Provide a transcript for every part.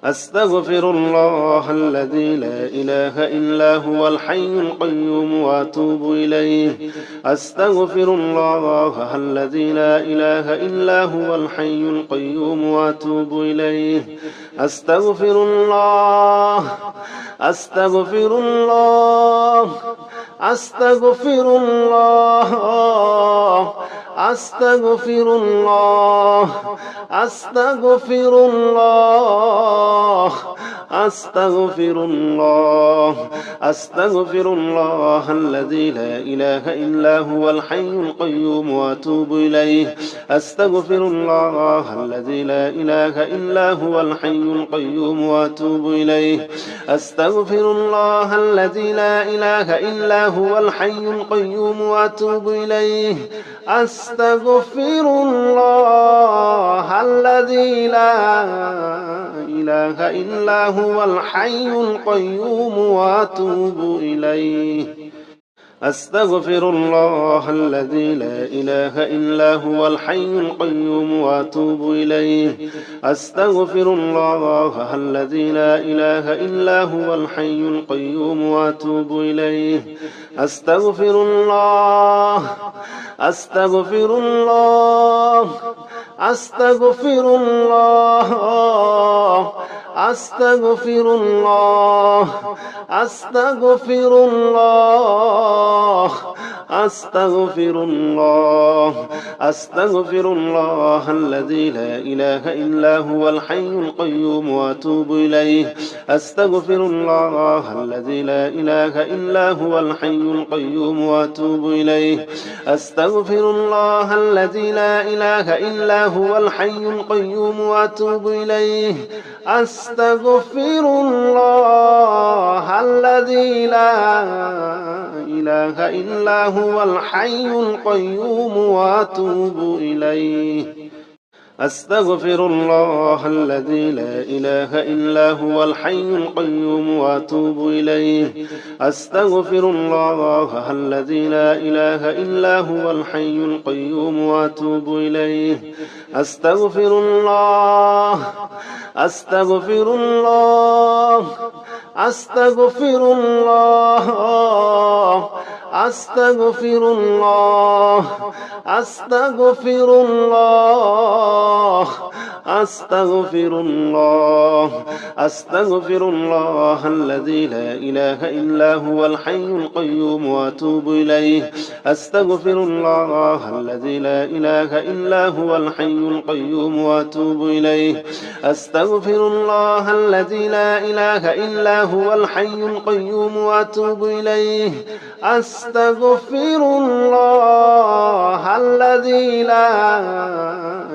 أستغفر الله الذي لا إله إلا هو الحي القيوم وأتوب إليه. أستغفر الله الذي لا إله إلا هو الحي القيوم وأتوب إليه. أستغفر الله أستغفر الله أستغفر الله أستغفر الله أستغفر الله أستغفر الله أستغفر الله الذي لا إله إلا هو الحي القيوم وأتوب إليه. أستغفر الله الذي لا إله إلا هو الحي القيوم وأتوب إليه. أستغفر الله الذي لا إله إلا هو الحي القيوم وأتوب إليه. أستغفر الله الذي لا إله إلا هو الحي القيوم وأتوب إليه. أستغفر الله الذي لا إله إلا هو الحي القيوم وأتوب إليه. أستغفر الله الذي لا إله إلا هو الحي القيوم وأتوب إليه. أستغفر الله أستغفر الله أستغفر الله أستغفر الله أستغفر الله أستغفر الله أستغفر الله الذي لا إله إلا هو الحي القيوم وأتوب إليه. أستغفر الله الذي لا إله إلا هو الحي القيوم وأتوب إليه. أستغفر الله الذي لا إله إلا هو الحي القيوم وأتوب إليه. أستغفر الله الذي لا إله إلا هو الحي القيوم وأتوب إليه. أستغفر الله الذي لا إله إلا هو الحي القيوم وأتوب إليه. أستغفر الله الذي لا إله إلا هو الحي القيوم وأتوب إليه. أستغفر الله أستغفر الله أستغفر الله أستغفر الله أستغفر الله أستغفر الله أستغفر الله الذي لا إله إلا هو الحي القيوم وأتوب إليه. أستغفر الله الذي لا إله إلا هو الحي القيوم وأتوب إليه. أستغفر الله الذي لا إله إلا هو الحي القيوم وأتوب إليه. أستغفر الله الذي لا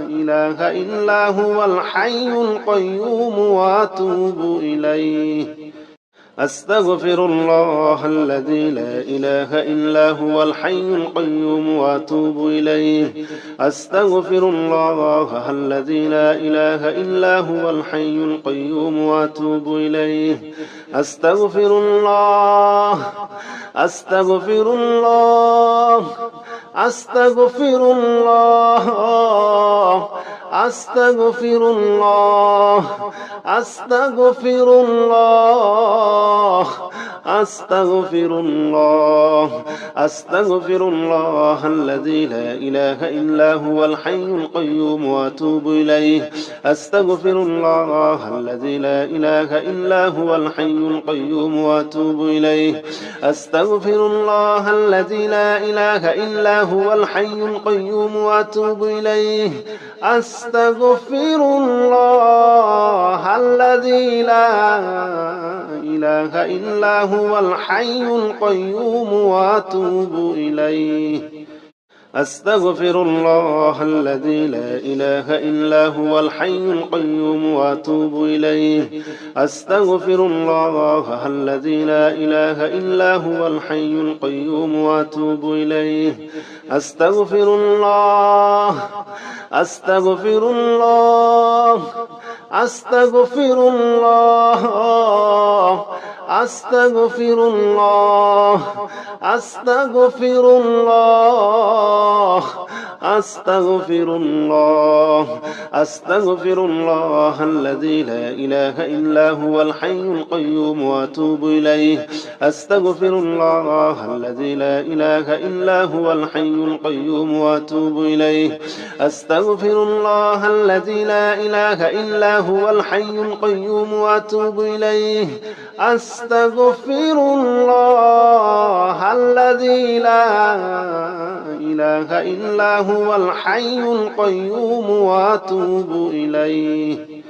إله إلا هو الحي القيوم وأتوب إليه. أستغفر الله الذي لا إله إلا هو الحي القيوم وأتوب إليه. أستغفر الله الذي لا إله إلا هو الحي القيوم وأتوب إليه. أستغفر الله أستغفر الله أستغفر الله أستغفر الله أستغفر الله أستغفر الله أستغفر الله الذي لا إله إلا هو الحي القيوم وأتوب إليه. أستغفر الله الذي لا إله إلا هو الحي القيوم وأتوب إليه. أستغفر الله الذي لا إله إلا هو الحي القيوم وأتوب إليه. أستغفر الله الذي لا إله إلا هو الحي القيوم وأتوب إليه. أستغفر الله الذي لا إله إلا هو الحي القيوم وأتوب إليه. أستغفر الله الذي لا إله إلا هو الحي القيوم وأتوب إليه. أستغفر الله أستغفر الله أستغفر الله أستغفر الله أستغفر الله أستغفر الله أستغفر الله الذي لا إله إلا هو الحي القيوم وأتوب إليه أستغفر الله الذي لا إله إلا هو الحي القيوم وأتوب إليه أستغفر الله الذي لا إله إلا هو الحي القيوم وأتوب إليه أستغفر الله الذي لا إله إلا هو الحي القيوم وأتوب إليه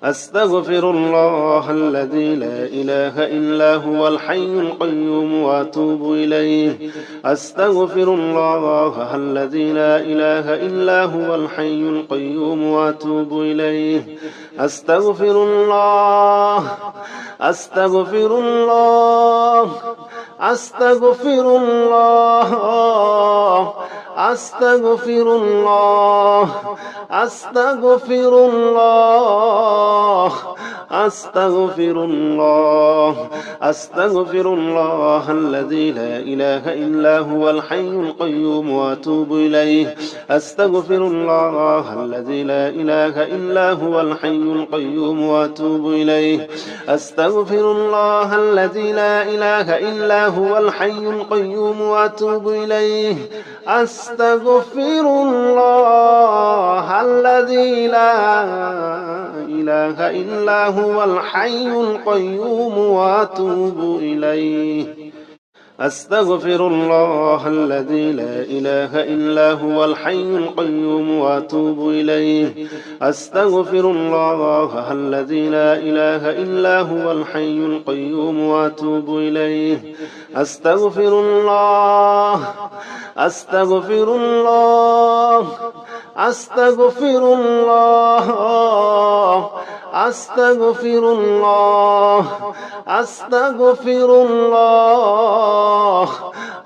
أستغفر الله الذي لا إله إلا هو الحي القيوم وأتوب إليه أستغفر الله الذي لا إله إلا هو الحي القيوم وأتوب إليه أستغفر الله أستغفر الله أستغفر الله أستغفر الله أستغفر الله أستغفر الله أستغفر الله الذي لا إله إلا هو الحي القيوم وأتوب إليه أستغفر الله الذي لا إله إلا هو الحي القيوم وأتوب إليه أستغفر الله الذي لا إله إلا هو الحي القيوم وأتوب إليه أستغفر الله الذي لا إله إلا هو الحي القيوم وأتوب إليه أستغفر الله الذي لا إله إلا هو الحي القيوم وأتوب إليه أستغفر الله الذي لا إله إلا هو الحي القيوم وأتوب إليه أستغفر الله أستغفر الله أستغفر الله أستغفر الله أستغفر الله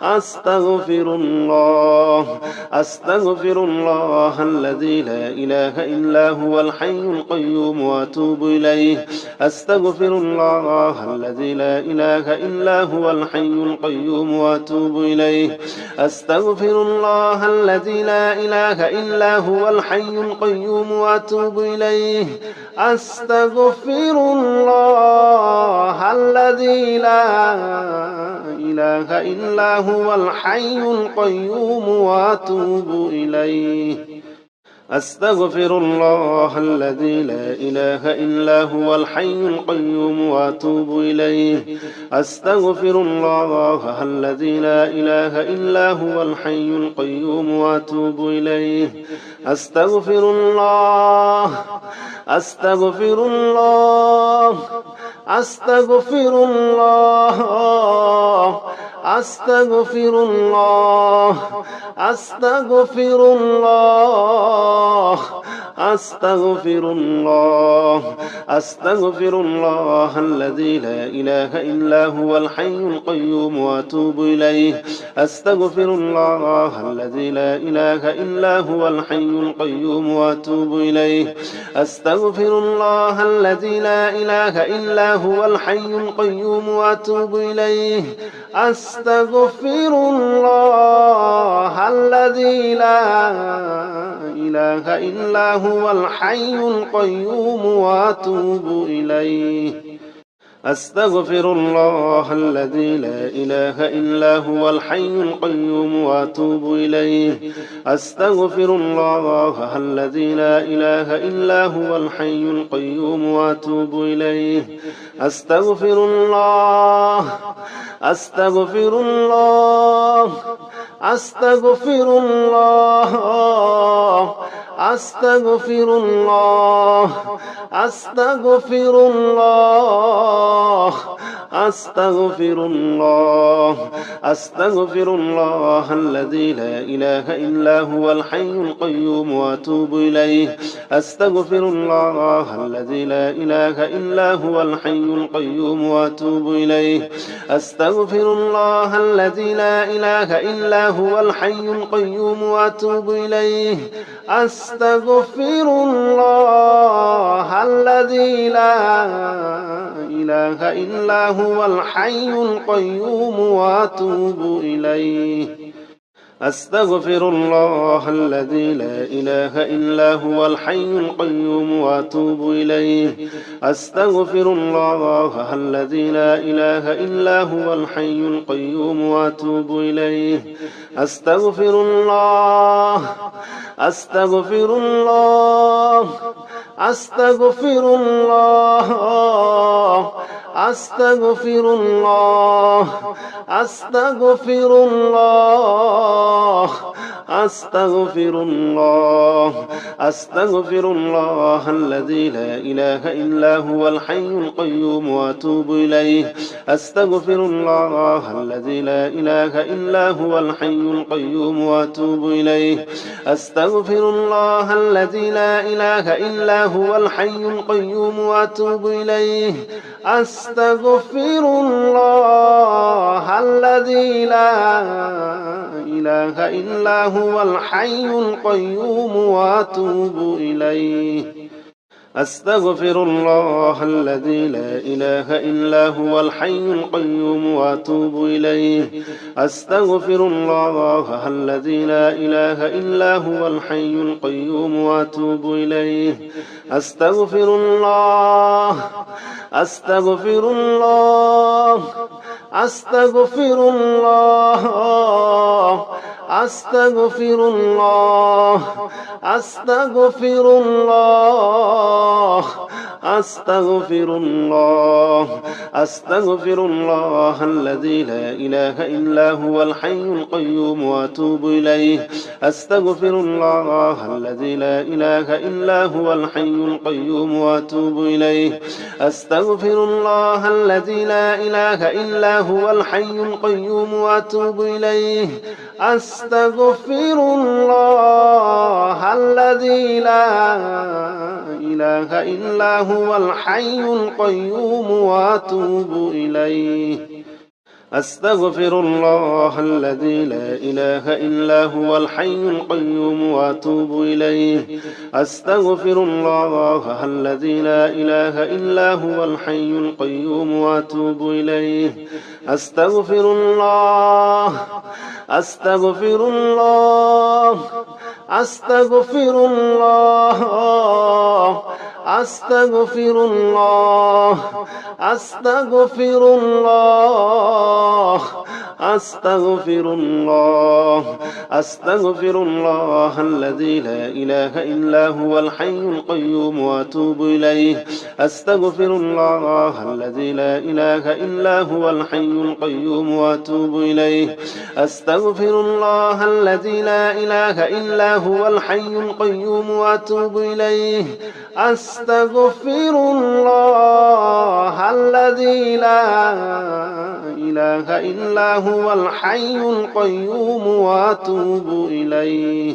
أستغفر الله أستغفر الله الذي لا إله إلا هو الحي القيوم وأتوب إليه أستغفر الله الذي لا إله إلا هو الحي القيوم وأتوب إليه أستغفر الله الذي لا إله إلا هو الحي القيوم وأتوب إليه أستغفر الله الذي لا إله إلا هو الحي القيوم وأتوب إليه أستغفر الله الذي لا إله إلا هو الحي القيوم وأتوب إليه أستغفر الله الذي لا إله إلا هو الحي القيوم وأتوب إليه أستغفر الله أستغفر الله أستغفر الله أستغفر الله أستغفر الله أستغفر الله أستغفر الله الذي لا إله إلا هو الحي القيوم وأتوب إليه أستغفر الله الذي لا إله إلا هو الحي القيوم وأتوب إليه أستغفر الله الذي لا إله إلا هو الحي القيوم وأتوب إليه أستغفر الله الذي لا إله إلا هو الحي القيوم وأتوب إليه أستغفر الله الذي لا إله إلا هو الحي القيوم وأتوب إليه أستغفر الله الذي لا إله إلا هو الحي القيوم وأتوب إليه أستغفر الله أستغفر الله أستغفر الله أستغفر الله أستغفر الله أستغفر الله أستغفر الله الذي لا إله إلا هو الحي القيوم وأتوب إليه أستغفر الله الذي لا إله إلا هو الحي القيوم وأتوب إليه أستغفر الله الذي لا إله إلا هو الحي القيوم وأتوب إليه أستغفر الله الذي لا إله إلا هو الحي القيوم وأتوب إليه أستغفر الله الذي لا إله إلا هو الحي القيوم وأتوب إليه أستغفر الله الذي لا إله إلا هو الحي القيوم وأتوب إليه أستغفر الله أستغفر الله أستغفر الله أستغفر الله أستغفر الله أستغفر الله أستغفر الله الذي لا إله إلا هو الحي القيوم وأتوب إليه أستغفر الله الذي لا إله إلا هو الحي القيوم وأتوب إليه أستغفر الله الذي لا إله إلا هو الحي القيوم وأتوب إليه أستغفر الله الذي لا إله إلا هو الحي القيوم وأتوب إليه أستغفر الله الذي لا إله إلا هو الحي القيوم وأتوب إليه أستغفر الله الذي لا إله إلا هو الحي القيوم وأتوب إليه أستغفر الله أستغفر الله أستغفر الله أستغفر الله أستغفر الله أستغفر الله أستغفر الله الذي لا إله إلا هو الحي القيوم وأتوب إليه أستغفر الله الذي لا إله إلا هو الحي القيوم وأتوب إليه أستغفر الله الذي لا إله إلا هو الحي القيوم وأتوب إليه أستغفر الله الذي لا إله إلا هو الحي القيوم وأتوب إليه أستغفر الله الذي لا إله إلا هو الحي القيوم وأتوب إليه أستغفر الله الذي لا إله إلا هو الحي القيوم وأتوب إليه أستغفر الله أستغفر الله أستغفر الله أستغفر الله أستغفر الله أستغفر الله أستغفر الله الذي لا إله إلا هو الحي القيوم وأتوب إليه أستغفر الله الذي لا إله إلا هو الحي القيوم وأتوب إليه أستغفر الله الذي لا إله إلا هو الحي القيوم وأتوب إليه أستغفر الله الذي لا إله إلا هو الحي القيوم وأتوب إليه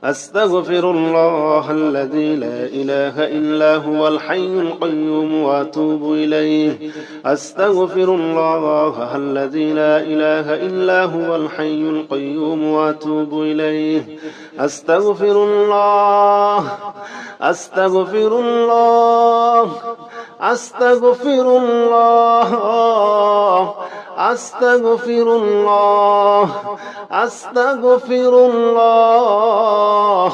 أستغفر الله الذي لا إله إلا هو الحي القيوم وأتوب إليه أستغفر الله الذي لا إله إلا هو الحي القيوم وأتوب إليه أستغفر الله أستغفر الله أستغفر الله أستغفر الله أستغفر الله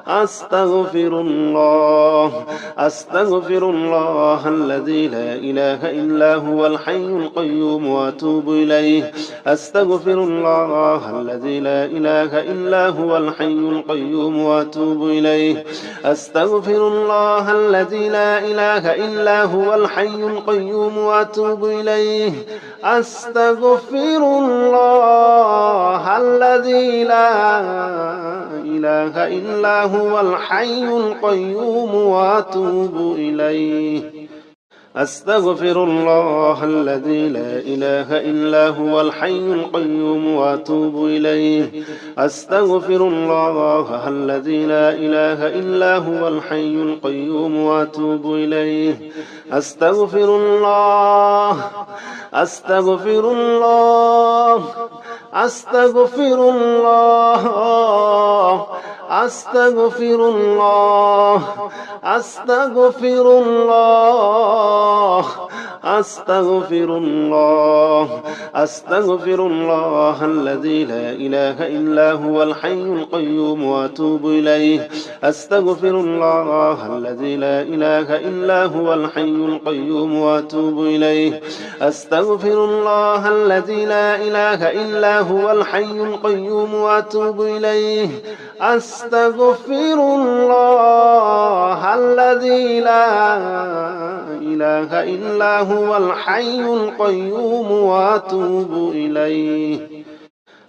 أستغفر الله أستغفر الله الذي لا إله إلا هو الحي القيوم وأتوب إليه أستغفر الله الذي لا إله إلا هو الحي القيوم وأتوب إليه أستغفر الله الذي لا إله إلا هو الحي القيوم وأتوب إليه أستغفر الله الذي لا إله إلا هو الحي القيوم وأتوب إليه أستغفر الله الذي لا إله إلا هو الحي القيوم وأتوب إليه أستغفر الله الذي لا إله إلا هو الحي القيوم وأتوب إليه أستغفر الله أستغفر الله أستغفر الله أستغفر الله أستغفر الله أستغفر الله أستغفر الله الذي لا إله إلا هو الحي القيوم وأتوب إليه أستغفر الله الذي لا إله إلا هو الحي القيوم وأتوب إليه أستغفر الله الذي لا إله إلا هو الحي القيوم وأتوب إليه أستغفر الله الذي لا إله إلا هو الحي القيوم وأتوب إليه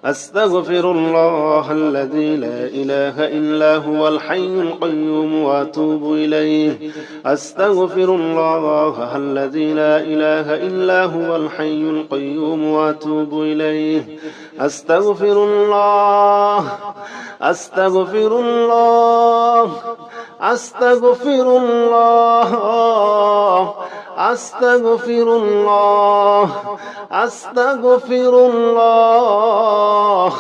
أستغفر الله الذي لا إله إلا هو الحي القيوم وأتوب إليه أستغفر الله الذي لا إله إلا هو الحي القيوم وأتوب إليه أستغفر الله أستغفر الله أستغفر الله أستغفر الله أستغفر الله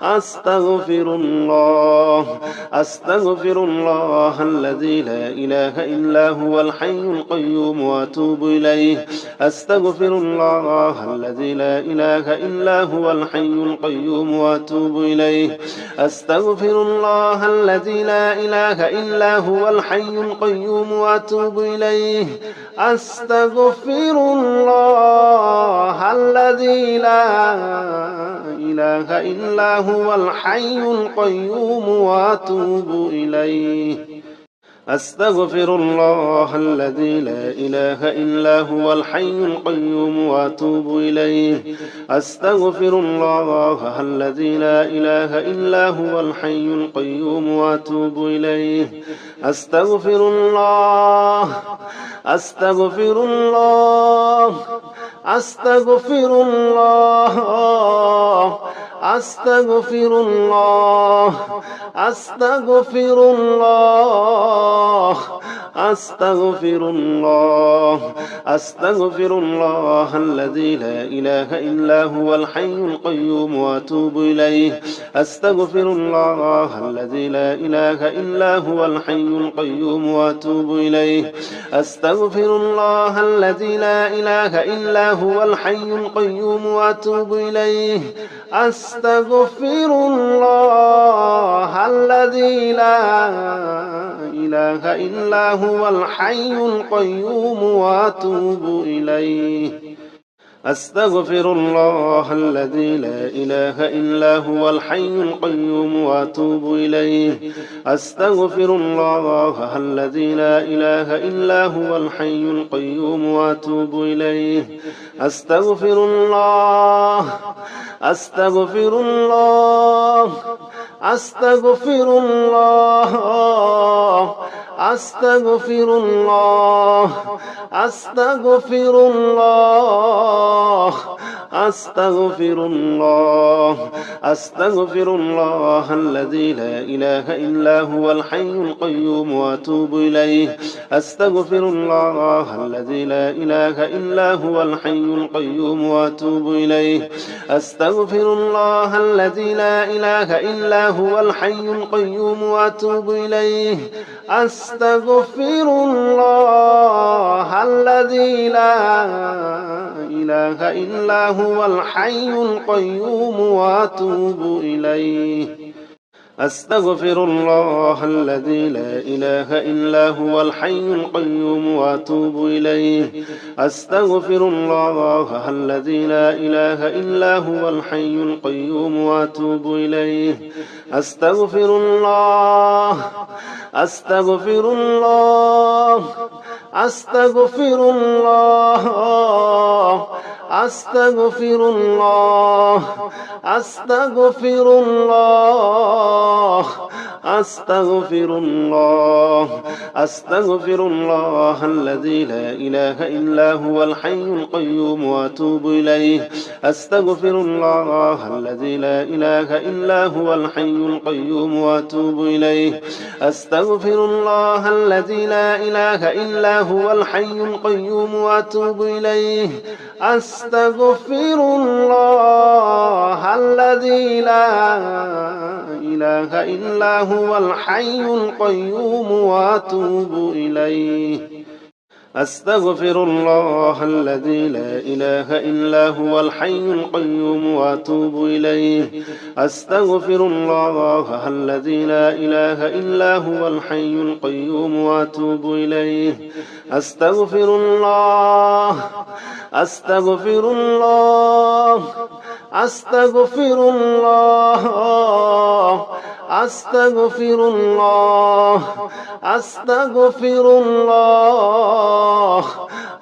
أستغفر الله أستغفر الله الذي لا إله إلا هو الحي القيوم وأتوب إليه أستغفر الله الذي لا إله إلا هو الحي القيوم وأتوب إليه أستغفر الله الذي لا إله إلا هو الحي القيوم وأتوب إليه أستغفر الله الذي لا إله إلا هو الحي القيوم وأتوب إليه أستغفر الله الذي لا إله إلا هو الحي القيوم وأتوب إليه أستغفر الله الذي لا إله إلا هو الحي القيوم وأتوب إليه أستغفر الله أستغفر الله أستغفر الله أستغفر الله أستغفر الله أستغفر الله أستغفر الله الذي لا إله إلا هو الحي القيوم وأتوب إليه أستغفر الله الذي لا إله إلا هو الحي القيوم وأتوب إليه أستغفر الله الذي لا إله إلا هو الحي القيوم وأتوب إليه أستغفر الله الذي لا إله إلا هو الحي القيوم وأتوب إليه أستغفر الله الذي لا إله إلا هو الحي القيوم وأتوب إليه أستغفر الله الذي لا إله إلا هو الحي القيوم وأتوب إليه أستغفر الله أستغفر الله أستغفر الله أستغفر الله أستغفر الله أستغفر الله أستغفر الله الذي لا إله إلا هو الحي القيوم وأتوب إليه أستغفر الله الذي لا إله إلا هو الحي القيوم وأتوب إليه أستغفر الله الذي لا إله إلا هو الحي القيوم وأتوب إليه أستغفر الله الذي لا إله إلا هو الحي القيوم وأتوب إليه أستغفر الله الذي لا إله إلا هو الحي القيوم وأتوب إليه أستغفر الله الذي لا إله إلا هو الحي القيوم وأتوب إليه أستغفر الله أستغفر الله أستغفر الله أستغفر الله أستغفر الله أستغفر الله أستغفر الله الذي لا إله إلا هو الحي القيوم وأتوب إليه أستغفر الله الذي لا إله إلا هو الحي القيوم وأتوب إليه أستغفر الله الذي لا إله إلا هو الحي القيوم وأتوب إليه أستغفر الله الذي لا إله إلا هو الحي القيوم وأتوب إليه أستغفر الله الذي لا إله إلا هو الحي القيوم وأتوب إليه أستغفر الله الذي لا إله إلا هو الحي القيوم وأتوب إليه أستغفر الله أستغفر الله أستغفر الله أستغفر الله أستغفر الله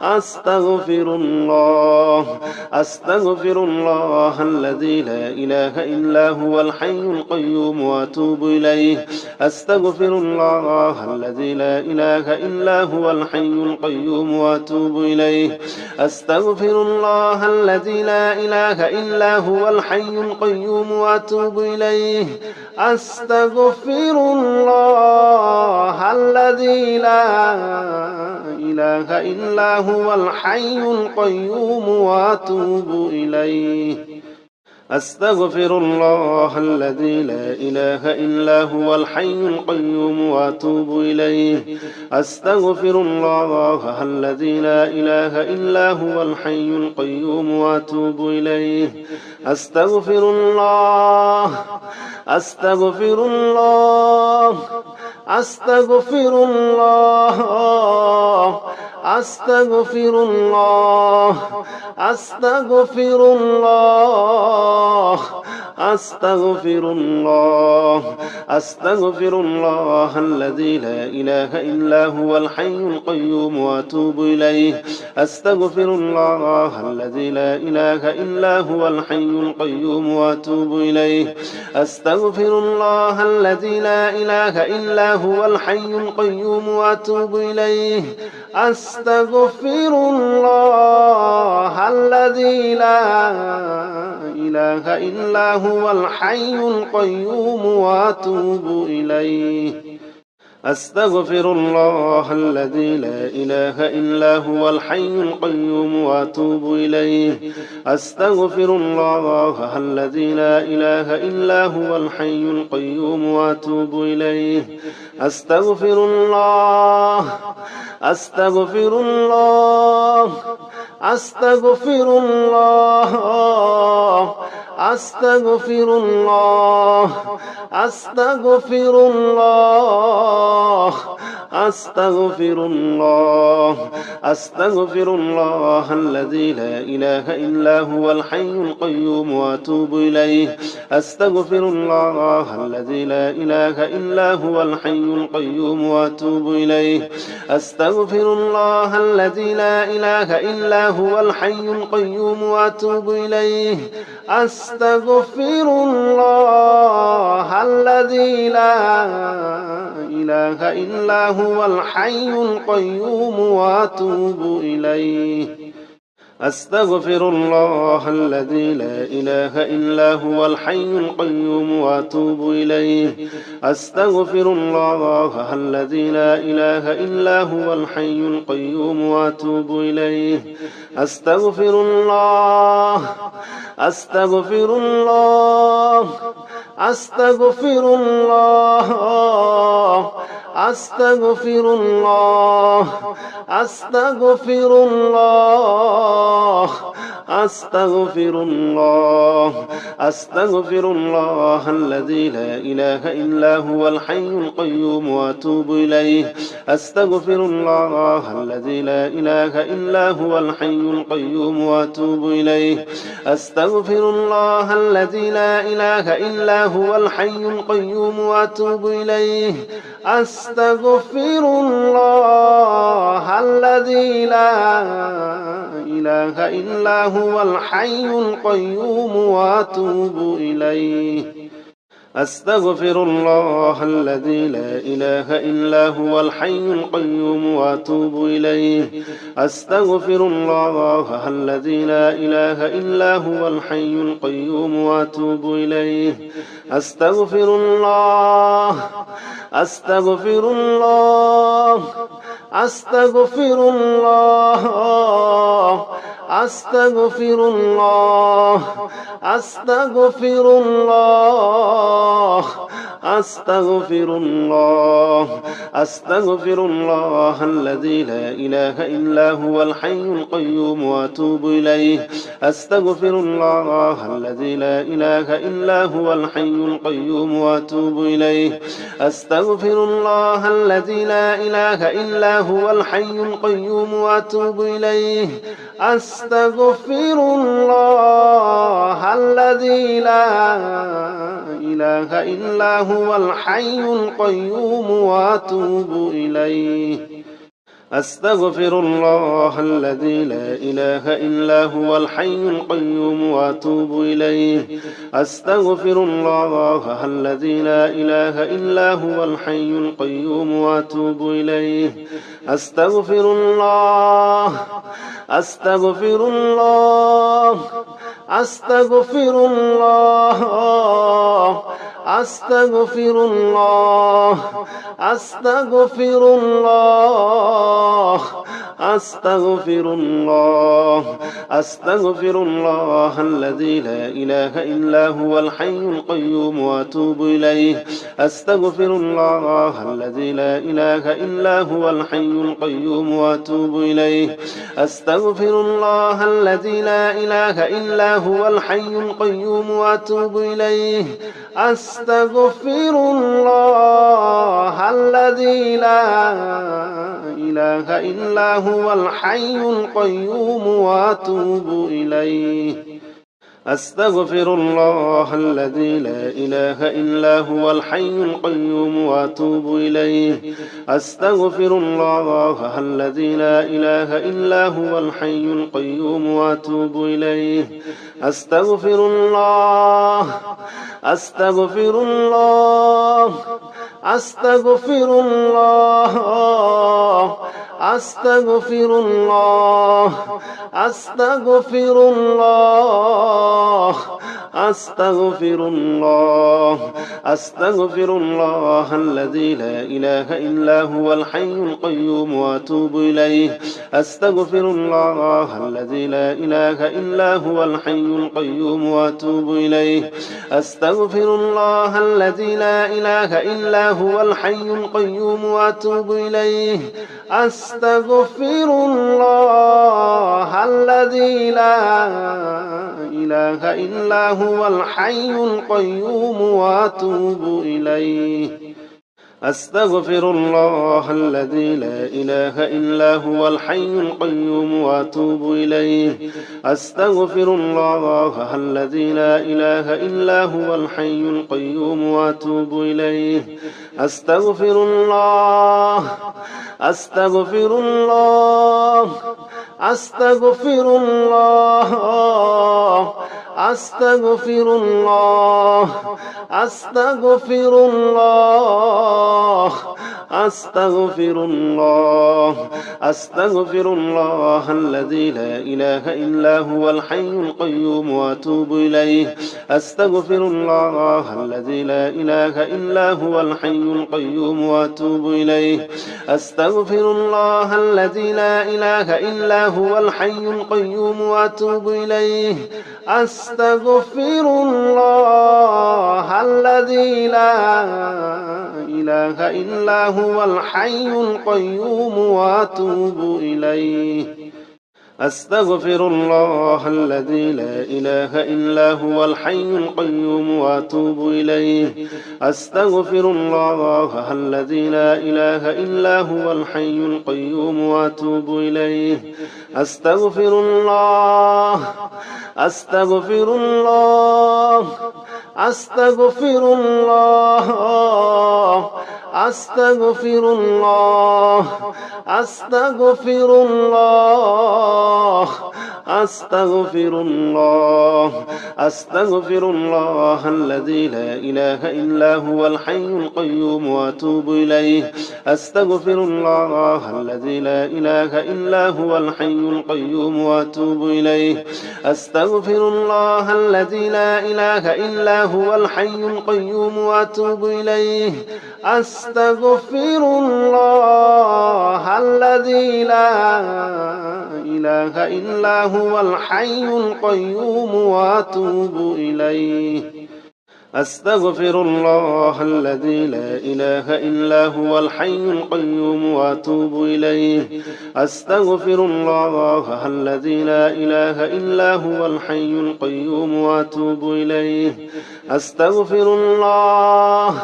أستغفر الله أستغفر الله الذي لا إله إلا هو الحي القيوم وأتوب إليه أستغفر الله الذي لا إله إلا هو الحي القيوم وأتوب إليه أستغفر الله الذي لا إله إلا هو الحي القيوم وأتوب إليه أستغفر الله الذي لا إله إلا هو الحي القيوم وأتوب إليه أستغفر الله الذي لا إله إلا هو الحي القيوم وأتوب إليه أستغفر الله الذي لا إله إلا هو الحي القيوم وأتوب إليه أستغفر الله أستغفر الله أستغفر الله أستغفر الله أستغفر الله أستغفر الله أستغفر الله الذي لا إله إلا هو الحي القيوم وأتوب إليه أستغفر الله الذي لا إله إلا هو الحي القيوم وأتوب إليه أستغفر الله الذي لا إله إلا هو الحي القيوم وأتوب إليه أستغفر الله الذي لا إله إلا هو الحي القيوم وأتوب إليه أستغفر الله الذي لا إله إلا هو الحي القيوم وأتوب إليه أستغفر الله الذي لا إله إلا هو الحي القيوم وأتوب إليه أستغفر الله أستغفر الله أستغفر الله أستغفر الله أستغفر الله أستغفر الله أستغفر الله الذي لا إله إلا هو الحي القيوم وأتوب إليه أستغفر الله الذي لا إله إلا هو الحي القيوم وأتوب إليه أستغفر الله الذي لا إله إلا هو الحي القيوم وأتوب إليه أستغفر الله الذي لا إله إلا هو الحي القيوم وأتوب إليه أستغفر الله الذي لا إله إلا هو الحي القيوم وأتوب إليه أستغفر الله الذي لا إله إلا هو الحي القيوم وأتوب إليه أستغفر الله أستغفر الله أستغفر الله أستغفر الله أستغفر الله أستغفر الله أستغفر الله الذي لا إله إلا هو الحي القيوم وأتوب إليه أستغفر الله الذي لا إله إلا هو الحي القيوم وأتوب إليه أستغفر الله الذي لا إله إلا هو الحي القيوم وأتوب إليه أستغفر الله الذي لا إله إلا هو الحي القيوم وأتوب إليه أستغفر الله الذي لا إله إلا هو الحي القيوم وأتوب إليه أستغفر الله الذي لا إله إلا هو الحي القيوم وأتوب إليه أستغفر الله أستغفر الله أستغفر الله أستغفر الله أستغفر الله أستغفر الله أستغفر الله الذي لا إله إلا هو الحي القيوم وأتوب إليه أستغفر الله الذي لا إله إلا هو الحي القيوم وأتوب إليه أستغفر الله الذي لا إله إلا هو الحي القيوم وأتوب إليه أستغفر الله الذي لا إله إلا هو الحي القيوم وأتوب إليه أستغفر الله الذي لا إله إلا هو الحي القيوم وأتوب إليه أستغفر الله الذي لا إله إلا هو الحي القيوم وأتوب إليه أستغفر الله أستغفر الله أستغفر الله أستغفر الله أستغفر الله أستغفر الله أستغفر الله الذي لا إله إلا هو الحي القيوم وأتوب إليه أستغفر الله الذي لا إله إلا هو الحي القيوم وأتوب إليه أستغفر الله الذي لا إله إلا هو الحي القيوم وأتوب إليه أستغفر الله الذي لا إله إلا هو الحي القيوم وأتوب إليه أستغفر الله الذي لا إله إلا هو الحي القيوم وأتوب إليه أستغفر الله الذي لا إله إلا هو الحي القيوم وأتوب إليه أستغفر الله أستغفر الله أستغفر الله أستغفر الله أستغفر الله أستغفر الله أستغفر الله الذي لا إله إلا هو الحي القيوم وأتوب إليه أستغفر الله الذي لا إله إلا هو الحي القيوم وأتوب إليه أستغفر الله الذي لا إله إلا هو الحي القيوم وأتوب إليه أستغفر الله الذي لا إله إلا هو الحي القيوم وأتوب إليه أستغفر الله الذي لا إله إلا هو الحي القيوم وأتوب إليه أستغفر الله الذي لا إله إلا هو الحي القيوم وأتوب إليه أستغفر الله أستغفر الله أستغفر الله أستغفر الله أستغفر الله أستغفر الله أستغفر الله الذي لا إله إلا هو الحي القيوم وأتوب إليه أستغفر الله الذي لا إله إلا هو الحي القيوم وأتوب إليه أستغفر الله الذي لا إله إلا هو الحي القيوم وأتوب إليه أستغفر الله الذي لا إله إلا هو الحي القيوم وأتوب إليه أستغفر الله الذي لا إله إلا هو الحي القيوم وأتوب إليه أستغفر الله الذي لا إله إلا هو الحي القيوم وأتوب إليه أستغفر الله أستغفر الله أستغفر الله أستغفر الله أستغفر الله أستغفر الله أستغفر الله الذي لا إله إلا هو الحي القيوم وأتوب إليه أستغفر الله الذي لا إله إلا هو الحي القيوم وأتوب إليه أستغفر الله الذي لا إله إلا هو الحي القيوم وأتوب إليه أستغفر الله الذي لا إله إلا هو الحي القيوم وأتوب إليه أستغفر الله الذي لا إله إلا هو الحي القيوم وأتوب إليه أستغفر الله الذي لا إله إلا هو الحي القيوم وأتوب إليه أستغفر الله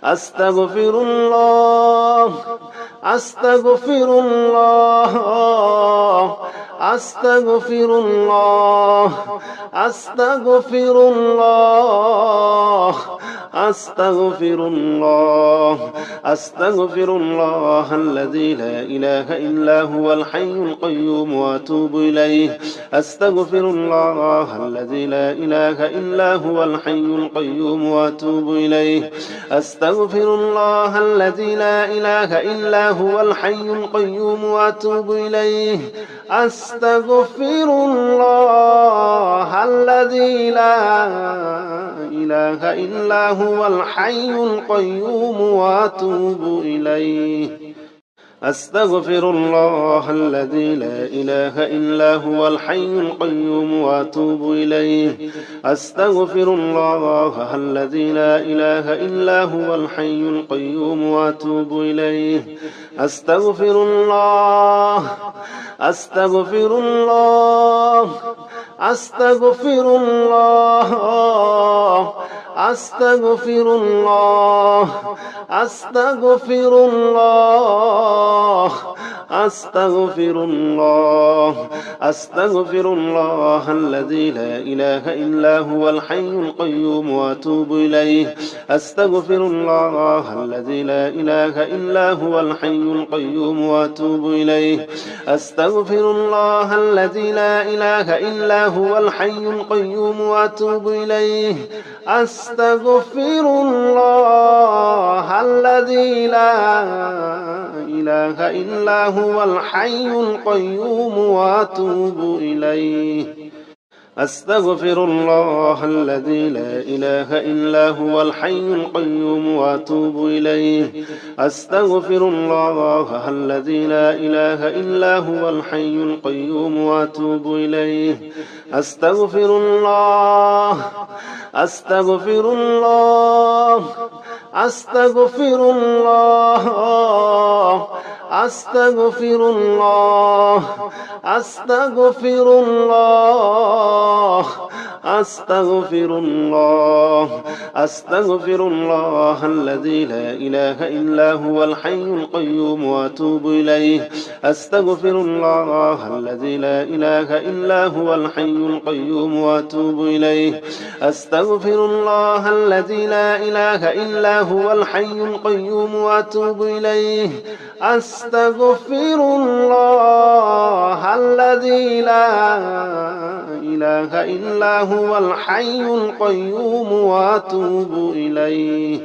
أستغفر الله أستغفر الله أستغفر الله أستغفر الله أستغفر الله أستغفر الله الذي لا إله إلا هو الحي القيوم وأتوب إليه أستغفر الله الذي لا إله إلا هو الحي القيوم وأتوب إليه أستغفر الله الذي لا إله إلا هو الحي القيوم وأتوب إليه أستغفر الله الذي لا إله إلا هو الحي القيوم وأتوب إليه أستغفر الله الذي لا إله إلا هو الحي القيوم وأتوب إليه أستغفر الله الذي لا إله إلا هو الحي القيوم وأتوب إليه أستغفر الله أستغفر الله أستغفر الله أستغفر الله أستغفر الله أستغفر الله أستغفر الله الذي لا إله إلا هو الحي القيوم وأتوب إليه أستغفر الله الذي لا إله إلا هو الحي القيوم وأتوب إليه أستغفر الله الذي لا إله إلا هو الحي القيوم وأتوب إليه أستغفر الله الذي لا إله إلا هو الحي القيوم وأتوب إليه أستغفر الله الذي لا إله إلا هو الحي القيوم وأتوب إليه أستغفر الله الذي لا إله إلا هو الحي القيوم وأتوب إليه أستغفر الله أستغفر الله أستغفر الله أستغفر الله أستغفر الله أستغفر الله أستغفر الله الذي لا إله إلا هو الحي القيوم وأتوب إليه أستغفر الله الذي لا إله إلا هو الحي القيوم وأتوب إليه أستغفر الله الذي لا إله إلا هو الحي القيوم وأتوب إليه أستغفر الله الذي لا إله إلا هو الحي القيوم وأتوب إليه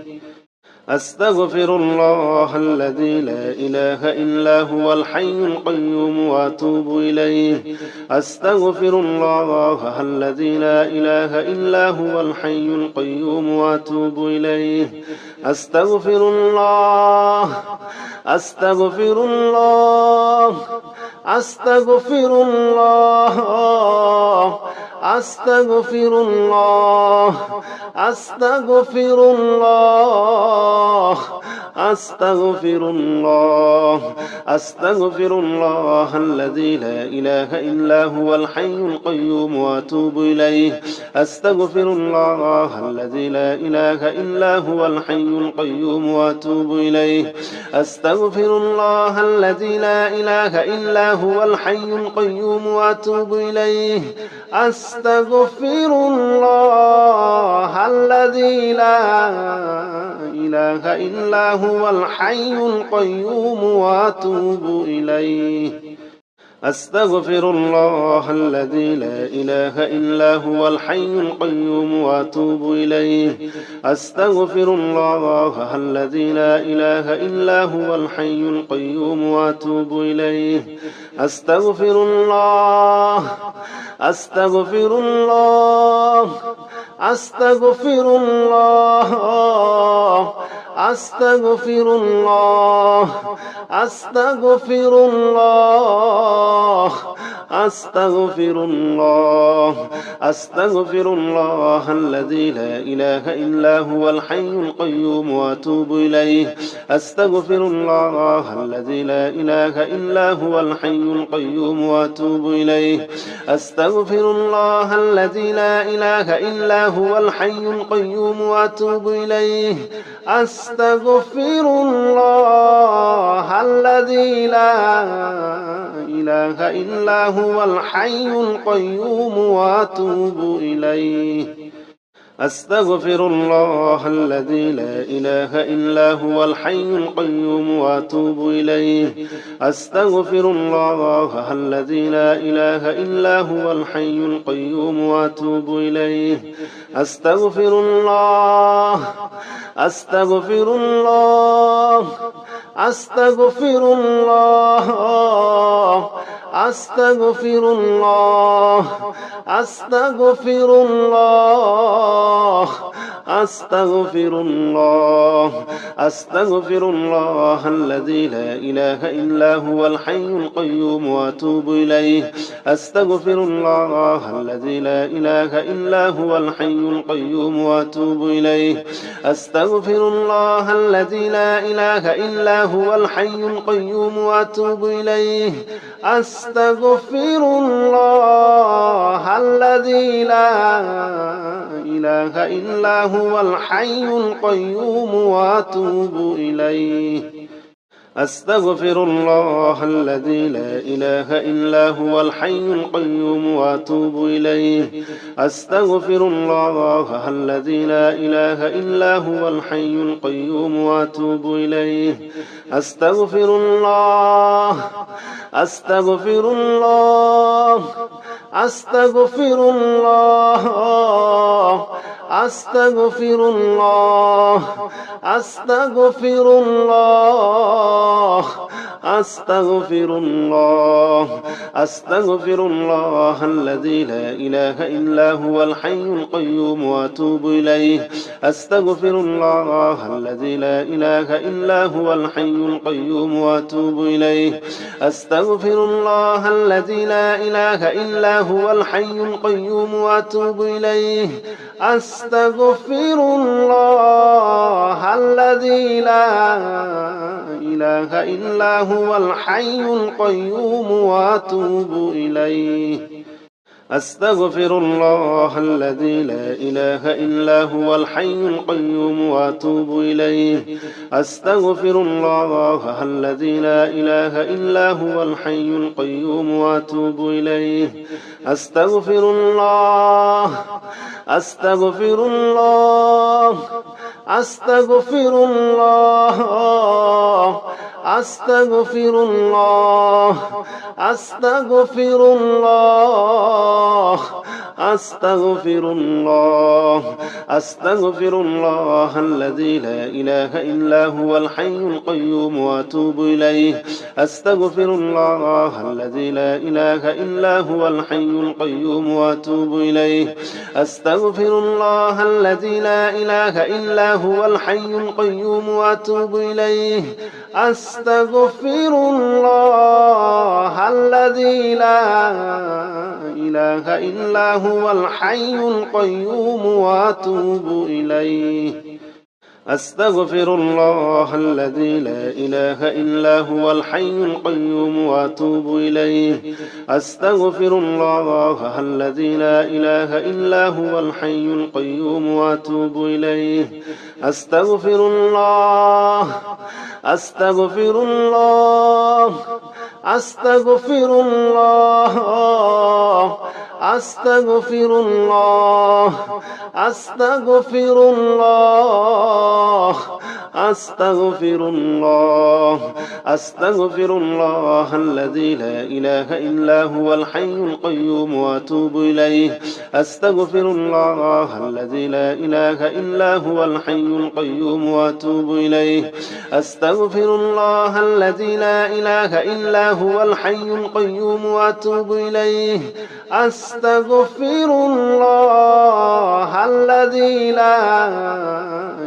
أستغفر الله الذي لا إله إلا هو الحي القيوم وأتوب إليه أستغفر الله الذي لا إله إلا هو الحي القيوم وأتوب إليه أستغفر الله أستغفر الله أستغفر الله أستغفر الله أستغفر الله أستغفر الله أستغفر الله الذي لا إله إلا هو الحي القيوم وأتوب إليه أستغفر الله الذي لا إله إلا هو الحي القيوم وأتوب إليه أستغفر الله الذي لا إله إلا هو الحي القيوم وأتوب إليه أستغفر الله الذي لا إله إلا هو الحي القيوم وأتوب إليه أستغفر الله الذي لا إله إلا هو الحي القيوم وأتوب إليه أستغفر الله الذي لا إله إلا هو الحي القيوم وأتوب إليه أستغفر الله أستغفر الله أستغفر الله أستغفر الله أستغفر الله أستغفر الله أستغفر الله الذي لا إله إلا هو الحي القيوم وأتوب إليه أستغفر الله الذي لا إله إلا هو الحي القيوم وأتوب إليه أستغفر الله الذي لا إله إلا هو الحي القيوم وأتوب إليه أستغفر الله الذي لا إله إلا هو الحي القيوم وأتوب إليه أستغفر الله الذي لا إله إلا هو الحي القيوم وأتوب إليه أستغفر الله الذي لا إله إلا هو الحي القيوم وأتوب إليه أستغفر الله أستغفر الله أستغفر الله أستغفر الله أستغفر الله أستغفر الله أستغفر الله الذي لا إله إلا هو الحي القيوم وأتوب إليه أستغفر الله الذي لا إله إلا هو الحي القيوم وأتوب إليه أستغفر الله الذي لا إله إلا هو الحي القيوم وأتوب إليه أستغفر الله الذي لا إله إلا هو الحي القيوم وأتوب إليه أستغفر الله الذي لا إله إلا هو الحي القيوم وأتوب إليه أستغفر الله الذي لا إله إلا هو الحي القيوم وأتوب إليه أستغفر الله أستغفر الله أستغفر الله أستغفر الله أستغفر الله أستغفر الله أستغفر الله الذي لا إله إلا هو الحي القيوم وأتوب إليه أستغفر الله الذي لا إله إلا هو الحي القيوم وأتوب إليه أستغفر الله الذي لا إله إلا هو الحي القيوم وأتوب إليه أستغفر الله الذي لا إله إلا هو الحي القيوم وأتوب إليه أستغفر الله الذي لا إله إلا هو الحي القيوم وأتوب إليه أستغفر الله الذي لا إله إلا هو الحي القيوم وأتوب إليه أستغفر الله أستغفر الله أستغفر الله أستغفر الله أستغفر الله أستغفر الله أستغفر الله الذي لا إله إلا هو الحي القيوم وأتوب إليه أستغفر الله الذي لا إله إلا هو الحي القيوم وأتوب إليه أستغفر الله الذي لا إله إلا هو الحي القيوم وأتوب إليه أستغفر الله الذي لا إله إلا هو الحي القيوم وأتوب إليه أستغفر الله الذي لا إله إلا هو الحي القيوم وأتوب إليه أستغفر الله الذي لا إله إلا هو الحي القيوم وأتوب إليه أستغفر الله أستغفر الله أستغفر الله أستغفر الله أستغفر الله أستغفر الله أستغفر الله الذي لا إله إلا هو الحي القيوم وأتوب إليه أستغفر الله الذي لا إله إلا هو الحي القيوم وأتوب إليه أستغفر الله الذي لا إله إلا هو الحي القيوم وأتوب إليه أستغفر الله الذي لا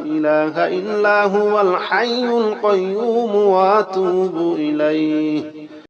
إله إلا هو الحي القيوم وأتوب إليه